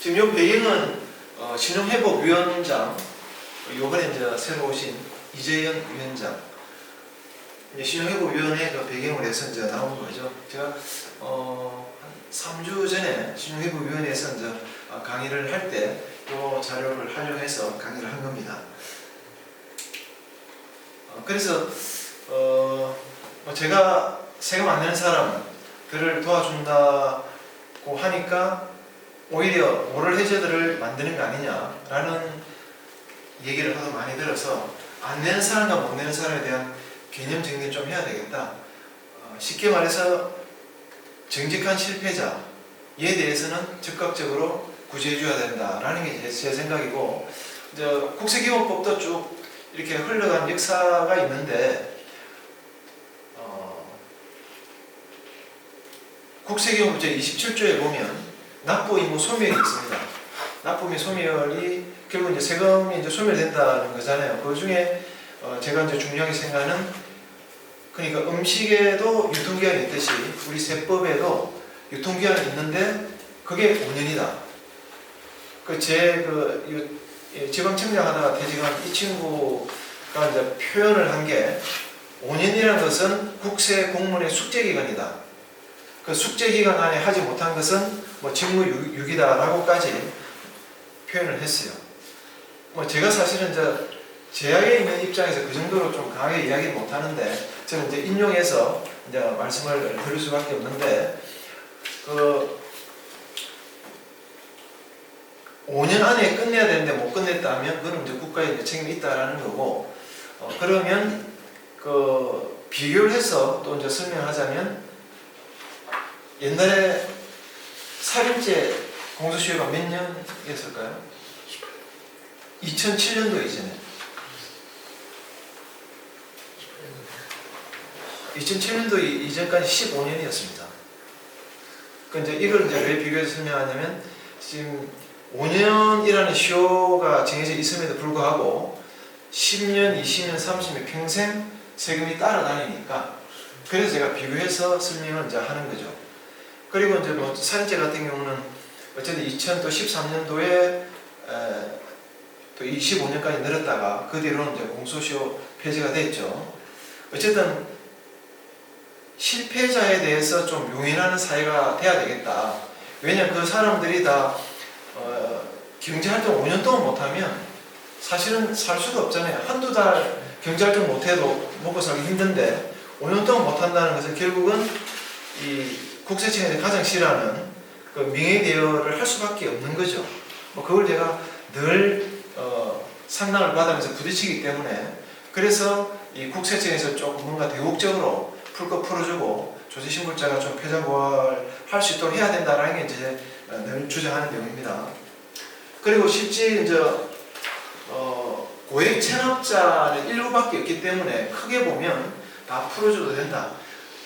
지금 요 배경은 신용회복위원장, 요번에 이제 새로 오신 이재현 위원장, 신용회복위원회 그 배경을 해서 이제 나온 거죠. 제가 한 3주 전에 신용회복위원회에서 이제 강의를 할 때 요 자료를 활용해서 강의를 한 겁니다. 그래서 제가 세금 안 내는 사람들을 도와준다고 하니까 오히려 모럴 해저들을 만드는 거 아니냐라는 얘기를 하도 많이 들어서 안 내는 사람과 못 내는 사람에 대한 개념 정리를 좀 해야 되겠다. 쉽게 말해서 정직한 실패자에 대해서는 적극적으로 구제해줘야 된다라는 게 제 생각이고, 이제 국세기본법도 쭉 이렇게 흘러간 역사가 있는데, 국세기본법 제27조에 보면 납부 의무 소멸이 있습니다. 납부 및 소멸이 결국 이제 세금이 이제 소멸된다는 거잖아요. 그 중에 제가 이제 중요하게 생각하는, 그러니까 음식에도 유통기한이 있듯이 우리 세법에도 유통기한이 있는데 그게 5년이다. 지방청장 하다가 퇴직한 이 친구가 이제 표현을 한 게 5년이라는 것은 국세 공무원의 숙제기간이다. 그 숙제기간 안에 하지 못한 것은 뭐 직무유기다라고까지 표현을 했어요. 제가 사실은 이제 제약에 있는 입장에서 그 정도로 좀 강하게 이야기 못 하는데, 저는 이제 인용해서 이제 말씀을 드릴 수밖에 없는데, 5년 안에 끝내야 되는데 못 끝냈다면 그건 이제 국가의 책임이 있다라는 거고, 그러면 비교를 해서 또 이제 설명하자면, 옛날에 살인죄 공소시효가 몇 년이었을까요? 2007년도 이전에. 2007년도 이전까지 15년이었습니다. 이제 이걸 이제 왜 비교해서 설명하냐면, 지금 5년이라는 시효가 정해져 있음에도 불구하고 10년, 20년, 30년 평생 세금이 따라다니니까, 그래서 제가 비교해서 설명을 이제 하는 거죠. 그리고 이제 살인죄 같은 경우는 어쨌든 2013년도에 또 25년까지 늘었다가 그 뒤로는 이제 공소시효 폐지가 됐죠. 어쨌든 실패자에 대해서 좀 용인하는 사회가 돼야 되겠다. 왜냐면 그 사람들이 다 경제활동 5년 동안 못하면 사실은 살 수가 없잖아요. 한두 달 경제활동 못해도 먹고 살기 힘든데 5년 동안 못한다는 것은 결국은 이 국세청에서 가장 싫어하는 그 명예대여를 할 수밖에 없는 거죠. 그걸 제가 늘 상담을 받으면서 부딪히기 때문에, 그래서 이 국세청에서 조금 뭔가 대국적으로 풀 거 풀어주고 조세신고자가 좀 패자부활할 수 있도록 해야 된다라는 게 이제 늘 주장하는 내용입니다. 그리고 실제 이제 고액 체납자는 일부밖에 없기 때문에 크게 보면 다 풀어줘도 된다.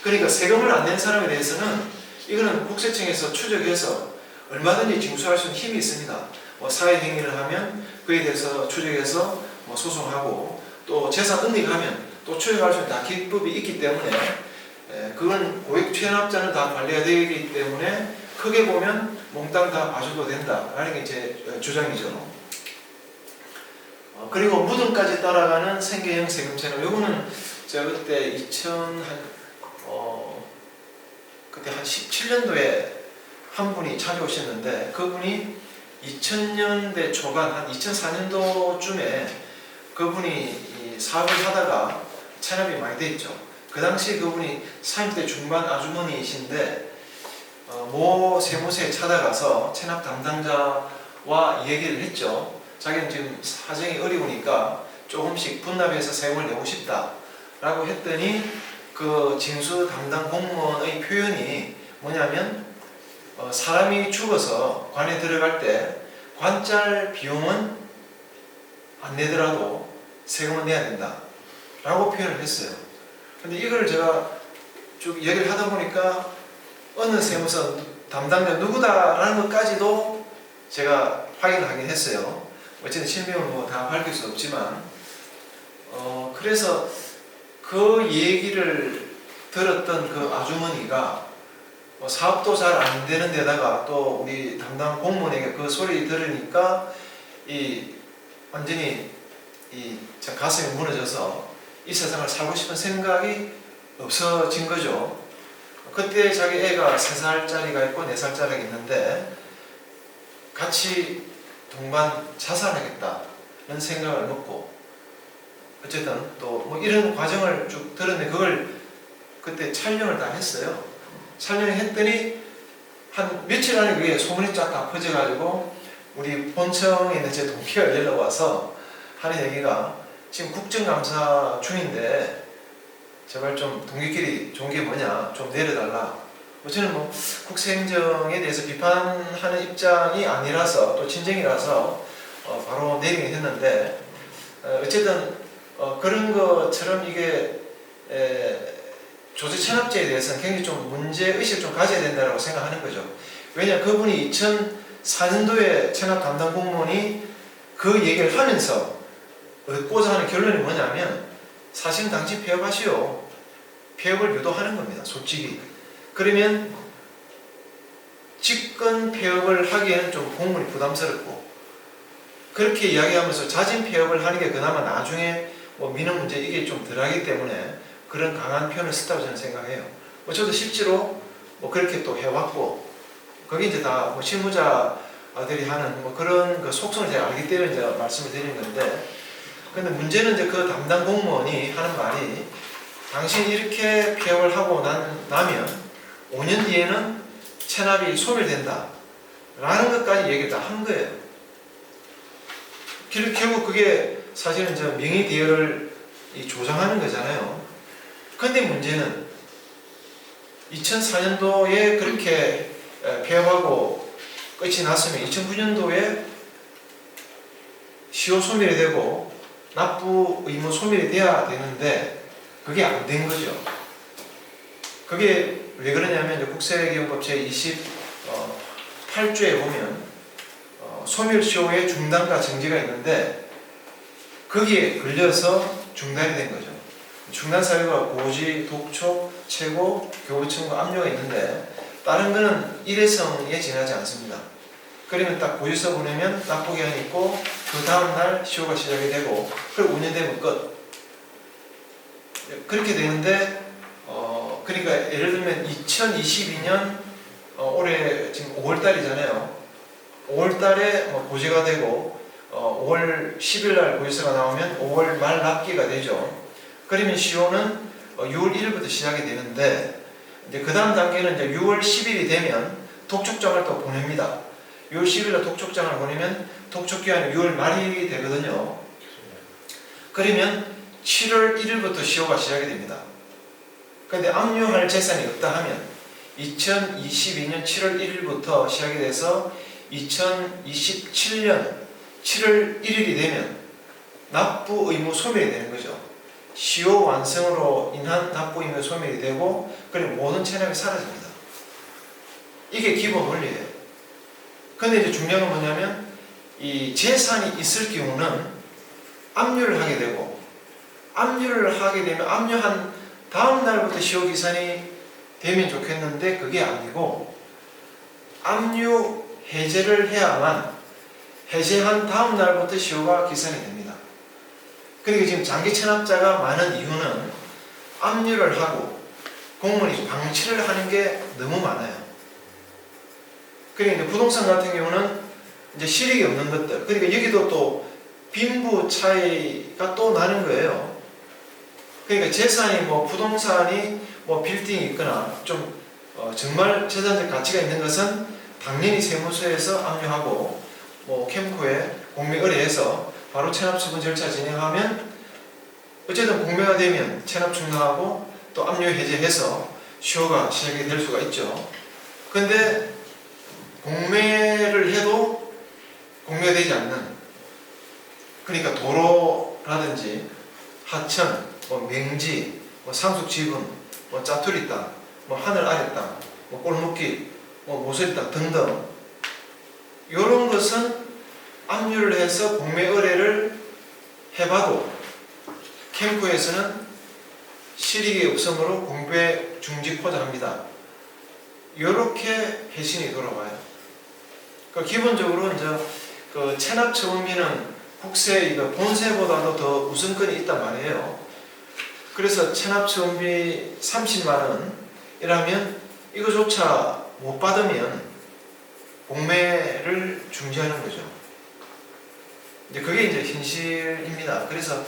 그러니까 세금을 안 낸 사람에 대해서는 이거는 국세청에서 추적해서 얼마든지 징수할 수 있는 힘이 있습니다. 사회행위를 하면 그에 대해서 추적해서 소송하고, 또 재산 은닉하면 또 추적할 수 있는 다 기법이 있기 때문에, 그건 고액 체납자는 다 관리가 되기 때문에 크게 보면 몽땅 다 봐줘도 된다라는 게 제 주장이죠. 그리고 무등까지 따라가는 생계형 세금 채널, 요거는 제가 그때 그때 한 17년도에 한 분이 찾아오셨는데, 그분이 2000년대 초반, 한 2004년도쯤에 그분이 이 사업을 하다가 체납이 많이 돼 있죠. 그 당시 그분이 40대 중반 아주머니이신데, 모 세무서에 찾아가서 체납 담당자와 얘기를 했죠. 자기는 지금 사정이 어려우니까 조금씩 분납해서 세금을 내고 싶다라고 했더니, 그 징수 담당 공무원의 표현이 뭐냐면, 사람이 죽어서 관에 들어갈 때 관짤 비용은 안 내더라도 세금은 내야 된다 라고 표현을 했어요. 근데 이걸 제가 쭉 얘기를 하다 보니까 어느 세무서 담당자 누구다라는 것까지도 제가 확인을 하긴 했어요. 어쨌든 실명은 다 밝힐 수 없지만, 그래서 그 얘기를 들었던 그 아주머니가 사업도 잘 안 되는 데다가 또 우리 담당 공무원에게 그 소리 들으니까 이 완전히 참 가슴이 무너져서 이 세상을 살고 싶은 생각이 없어진 거죠. 그때 자기 애가 3살짜리가 있고 4살짜리가 있는데 같이 동반 자살하겠다는 생각을 먹고 어쨌든 또 뭐 이런 과정을 쭉 들었는데 그걸 그때 촬영을 다 했어요. 촬영을 했더니 한 며칠 안에 그게 소문이 쫙 다 퍼져가지고 우리 본청에 있는 제 동기가 연락 와서 하는 얘기가 지금 국정감사 중인데 제발 좀 동기끼리 좋은 게 뭐냐 좀 내려달라. 저는 뭐 국세행정에 대해서 비판하는 입장이 아니라서 또 친정이라서 바로 내리긴 했는데 어쨌든 그런 것처럼 이게 조직천합제에 대해서는 굉장히 좀 문제의식을 좀 가져야 된다고 생각하는 거죠. 왜냐 그분이 2004년도에 천합 담당 공무원이 그 얘기를 하면서 얻고자 하는 결론이 뭐냐면 사실은 당신 폐업하시오. 폐업을 유도하는 겁니다. 솔직히. 그러면 직권 폐업을 하기에는 좀 공무원이 부담스럽고 그렇게 이야기하면서 자진 폐업을 하는 게 그나마 나중에 뭐 민원 문제 이게 좀 덜하기 때문에 그런 강한 표현을 썼다고 저는 생각해요. 저도 실제로 뭐 그렇게 또 해왔고 그게 이제 다 뭐 실무자들이 하는 뭐 그런 그 속성을 제가 알기 때문에 이제 말씀을 드리는 건데 근데 문제는 이제 그 담당 공무원이 하는 말이 당신이 이렇게 폐업을 하고 나면 5년 뒤에는 체납이 소멸된다 라는 것까지 얘기를 다 한 거예요. 결국 그게 사실은 저 명의 대여를 조장하는 거잖아요. 근데 문제는 2004년도에 그렇게 폐업하고 끝이 났으면 2009년도에 시효 소멸이 되고 납부 의무 소멸이 돼야 되는데 그게 안 된 거죠. 그게 왜 그러냐면 국세기원법 제28조에 보면 소멸시효의 중단과 정지가 있는데 거기에 걸려서 중단이 된 거죠. 중단 사유가 고지, 독촉, 최고, 교부 청구, 압류가 있는데 다른 거는 일회성에 지나지 않습니다. 그러면 딱 고지서 보내면 납부 기한이 있고 그 다음날 시효가 시작이 되고 그리고 5년 되면 끝. 그렇게 되는데 그러니까 예를 들면 2022년 올해 지금 5월달이잖아요. 5월달에 고지가 되고 5월 10일날 고지서가 나오면 5월 말 납기가 되죠. 그러면 시효는 6월 1일부터 시작이 되는데 이제 그 다음 단계는 이제 6월 10일이 되면 독촉장을 또 보냅니다. 6월 10일날 독촉장을 보내면 독촉기한이 6월 말이 되거든요. 그러면 7월 1일부터 시효가 시작이 됩니다. 그런데 압류할 재산이 없다 하면 2022년 7월 1일부터 시작이 돼서 2027년 7월 1일이 되면 납부 의무 소멸이 되는 거죠. 시효 완성으로 인한 납부 의무 소멸이 되고 그리고 모든 체납이 사라집니다. 이게 기본 원리예요. 근데 이제 중요한 건 뭐냐면 이 재산이 있을 경우는 압류를 하게 되고 압류를 하게 되면 압류한 다음 날부터 시효 기산이 되면 좋겠는데 그게 아니고 압류 해제를 해야만 해제한 다음 날부터 시효가 기산이 됩니다. 그러니까 지금 장기 체납자가 많은 이유는 압류를 하고 공무원이 방치를 하는 게 너무 많아요. 그러니까 이제 부동산 같은 경우는 이제 실익이 없는 것들, 그러니까 여기도 또 빈부 차이가 또 나는 거예요. 그러니까 재산이 부동산이 빌딩이 있거나 좀 정말 재산적 가치가 있는 것은 당연히 세무서에서 압류하고 캠코에 공매 의뢰해서 바로 체납 처분 절차 진행하면 어쨌든 공매가 되면 체납 중단하고 또 압류 해제해서 시효가 시작이 될 수가 있죠. 근데 공매를 해도 공매가 되지 않는, 그러니까 도로라든지 하천, 맹지, 상속 지분, 짜투리 땅, 하늘 아래 땅, 골목길, 모서리 땅 등등 이런 것은 압류를 해서 공매 의뢰를 해봐도 캠코에서는 실익이 없으므로 공매 중지 포장합니다. 이렇게 회신이 돌아와요. 그러니까 기본적으로 이제 그 체납처분비는 국세 이거 본세보다도 더 우선권이 있단 말이에요. 그래서 체납처분비 30만 원이라면 이거조차 못 받으면 공매를 중지하는 거죠. 이제 그게 이제 현실입니다. 그래서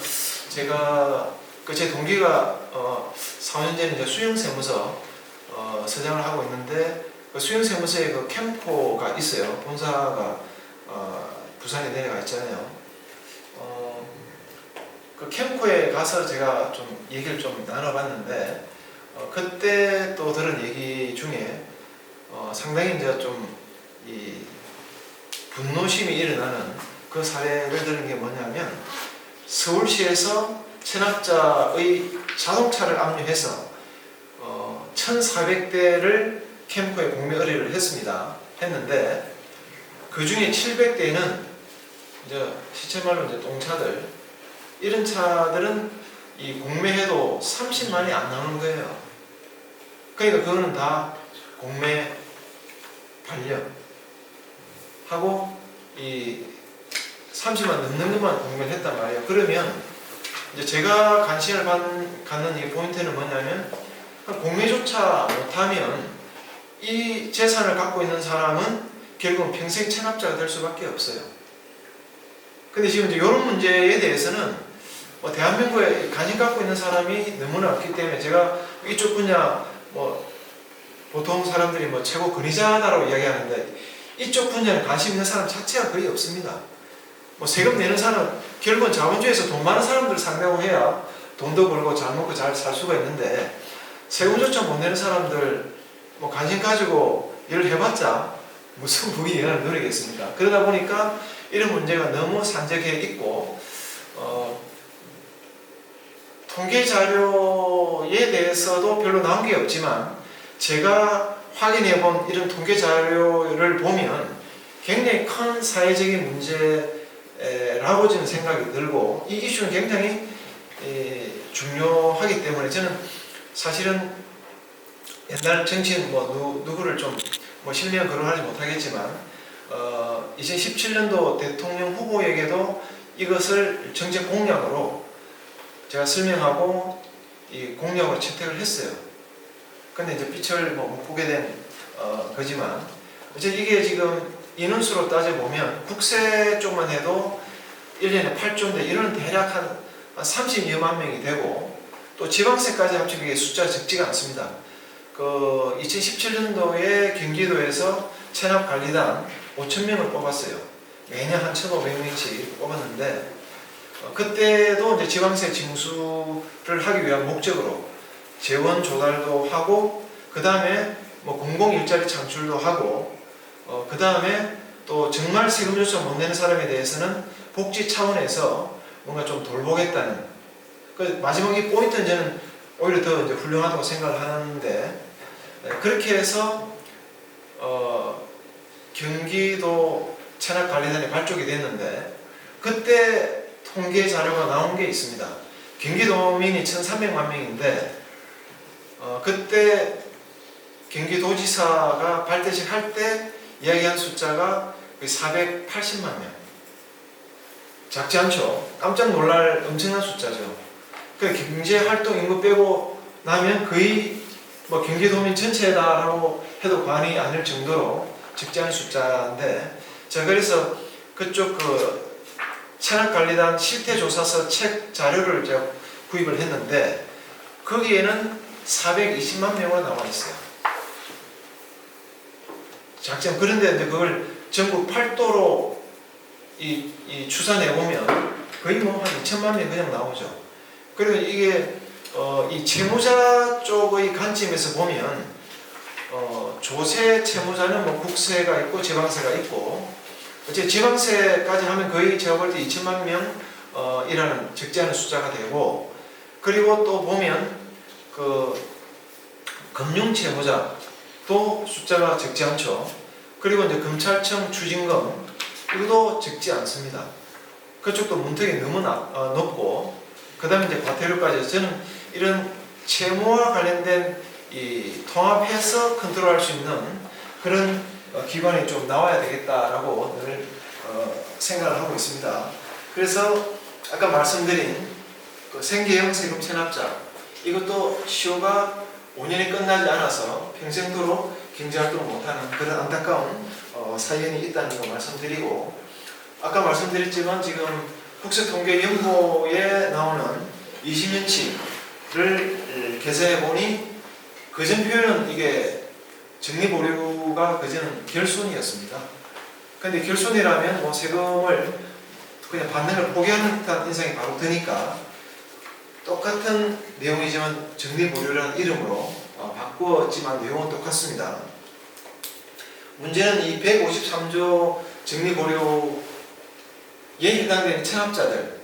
제가 제 동기가 4년 전에 이제 수영세무서 서장을 하고 있는데 그 수영세무서에 그 캠포가 있어요. 본사가 부산에 내려가 있잖아요. 그 캠코에 가서 제가 좀 얘기를 좀 나눠봤는데 그때 또 들은 얘기 중에 상당히 이제 좀 이 분노심이 일어나는 그 사례를 들은 게 뭐냐면 서울시에서 체납자의 자동차를 압류해서 1,400대를 캠코에 공매 의뢰를 했는데 그 중에 700대는 이제 시체말로 이제 똥차들 이런 차들은 이 공매해도 30만이 안 나오는 거예요. 그러니까 그거는 다 공매 반려 하고 이 30만 넘는 것만 공매를 했단 말이에요. 그러면 이제 제가 관심을 갖는 이 포인트는 뭐냐면 공매조차 못하면 이 재산을 갖고 있는 사람은 결국은 평생 체납자가 될 수밖에 없어요. 근데 지금 이제 이런 문제에 대해서는 대한민국에 관심 갖고 있는 사람이 너무나 없기 때문에 제가 이쪽 분야 보통 사람들이 최고 권위자다라고 이야기하는데 이쪽 분야에 관심 있는 사람 자체가 거의 없습니다. 세금 내는 사람 결국은 자본주의에서 돈 많은 사람들을 상대하고 해야 돈도 벌고 잘 먹고 잘 살 수가 있는데 세금조차 못 내는 사람들 관심 가지고 일을 해봤자 무슨 부귀 영화를 누리겠습니까? 그러다 보니까 이런 문제가 너무 산적해 있고 통계 자료에 대해서도 별로 나온 게 없지만 제가 확인해 본 이런 통계 자료를 보면 굉장히 큰 사회적인 문제라고 저는 생각이 들고 이 이슈는 굉장히 중요하기 때문에 저는 사실은 옛날 정치인 누구를 좀 실명 거론하지 못하겠지만 2017년도 대통령 후보에게도 이것을 정책 공약으로 제가 설명하고 이 공약으로 채택을 했어요. 근데 이제 빛을 못 보게 된 거지만 이게 지금 인원수로 따져보면 국세 쪽만 해도 1년에 8조인데 이런 대략 한 32만 명이 되고 또 지방세까지 합치면 이게 숫자가 적지가 않습니다. 2017년도에 경기도에서 체납관리단 5,000명을 뽑았어요. 매년 한 1,500명씩 뽑았는데 그때도 이제 지방세 징수를 하기 위한 목적으로 재원 조달도 하고 그 다음에 공공 일자리 창출도 하고 그 다음에 또 정말 세금조차 못 내는 사람에 대해서는 복지 차원에서 뭔가 좀 돌보겠다는 마지막 이 포인트는 저는 오히려 더 이제 훌륭하다고 생각을 하는데 그렇게 해서 경기도 체납관리단이 발족이 됐는데 그때 통계 자료가 나온 게 있습니다. 경기도민이 1,300만 명인데 그때 경기도지사가 발대식 할 때 이야기한 숫자가 480만 명. 작지 않죠? 깜짝 놀랄 엄청난 숫자죠. 그 경제활동 인구 빼고 나면 거의 경기도민 전체다라고 해도 과언이 아닐 정도로 적지 않은 숫자인데 제가 그래서 그쪽 체납관리단 실태조사서 책 자료를 제가 구입을 했는데 거기에는 420만 명으로 나와 있어요. 작전 그런데 이제 그걸 전국 8도로 이 추산해 보면 거의 한 2천만 명 그냥 나오죠. 그리고 이게 이 채무자 쪽의 관점에서 보면 조세 채무자는 국세가 있고 지방세가 있고 지방세까지 하면 거의 제가 볼 때 2천만 명이라는 적지 않은 숫자가 되고 그리고 또 보면 금융 채무자도 숫자가 적지 않죠. 그리고 이제 검찰청 추징금 이것도 적지 않습니다. 그쪽도 문턱이 너무 높고 그 다음에 이제 과태료까지 저는 이런 채무와 관련된 이 통합해서 컨트롤할 수 있는 그런 기관이 좀 나와야 되겠다라고 늘 생각을 하고 있습니다. 그래서 아까 말씀드린 그 생계형 세금 체납자, 이것도 시효가 5년이 끝나지 않아서 평생도록 경제활동을 못하는 그런 안타까운 사연이 있다는 거 말씀드리고, 아까 말씀드렸지만 지금 국세통계연구에 나오는 20년치를 계산해 보니 그전 표현은 이게 적립보류가 그전은 결손이었습니다. 근데 결손이라면 뭐 세금을 그냥 받는 걸 포기하는 듯한 인상이 바로 드니까 똑같은 내용이지만 적립보류라는 이름으로 바꾸었지만 내용은 똑같습니다. 문제는 이 153조 적립보류에 해당되는 체납자들,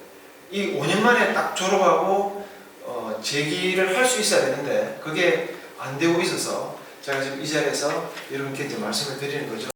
이 5년 만에 딱 졸업하고 재기를 할 수 있어야 되는데 그게 안 되고 있어서 제가 지금 이 자리에서 이렇게 이제 말씀을 드리는 거죠.